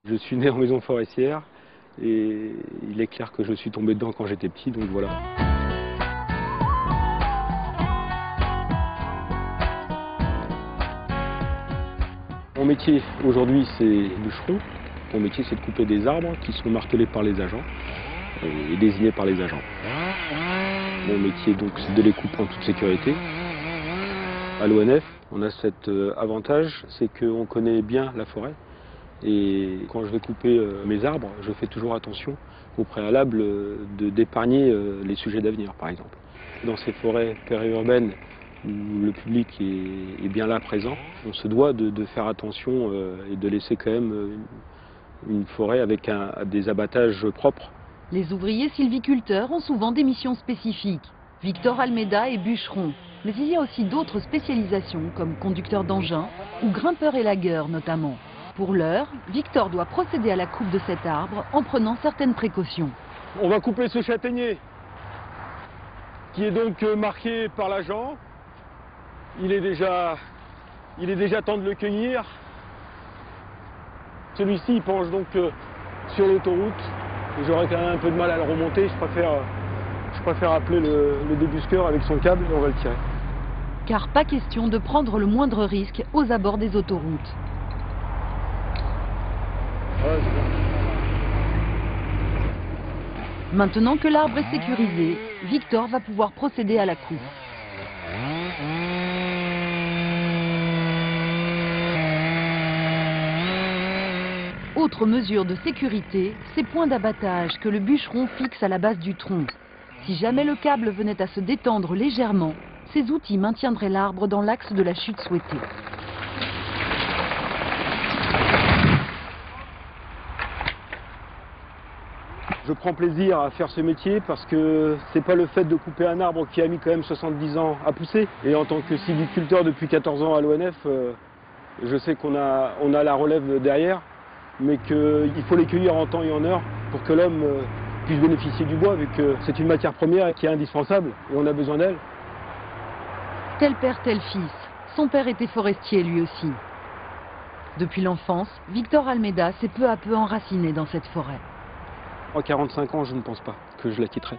Je suis né en maison forestière et il est clair que je suis tombé dedans quand j'étais petit, donc voilà. Mon métier aujourd'hui c'est bûcheron. Mon métier c'est de couper des arbres qui sont martelés par les agents et désignés par les agents. Mon métier donc c'est de les couper en toute sécurité. À l'ONF, on a cet avantage, c'est qu'on connaît bien la forêt. Et quand je vais couper mes arbres, je fais toujours attention au préalable d'épargner les sujets d'avenir, par exemple. Dans ces forêts périurbaines où le public est bien là présent, on se doit de faire attention et de laisser quand même une forêt avec des abattages propres. Les ouvriers sylviculteurs ont souvent des missions spécifiques. Victor Almeida est bûcheron, mais il y a aussi d'autres spécialisations comme conducteur d'engin ou grimpeur élagueur notamment. Pour l'heure, Victor doit procéder à la coupe de cet arbre en prenant certaines précautions. On va couper ce châtaignier qui est donc marqué par l'agent. Il est déjà temps de le cueillir. Celui-ci il penche donc sur l'autoroute. J'aurais quand même un peu de mal à le remonter. Je préfère appeler le débusqueur avec son câble et on va le tirer. Car pas question de prendre le moindre risque aux abords des autoroutes. Maintenant que l'arbre est sécurisé, Victor va pouvoir procéder à la coupe. Autre mesure de sécurité, ces points d'abattage que le bûcheron fixe à la base du tronc. Si jamais le câble venait à se détendre légèrement, ces outils maintiendraient l'arbre dans l'axe de la chute souhaitée. Je prends plaisir à faire ce métier parce que c'est pas le fait de couper un arbre qui a mis quand même 70 ans à pousser. Et en tant que sylviculteur depuis 14 ans à l'ONF, je sais qu'on a la relève derrière, mais qu'il faut les cueillir en temps et en heure pour que l'homme puisse bénéficier du bois, vu que c'est une matière première qui est indispensable et on a besoin d'elle. Tel père, tel fils. Son père était forestier lui aussi. Depuis l'enfance, Victor Almeida s'est peu à peu enraciné dans cette forêt. À 45 ans, je ne pense pas que je la quitterai.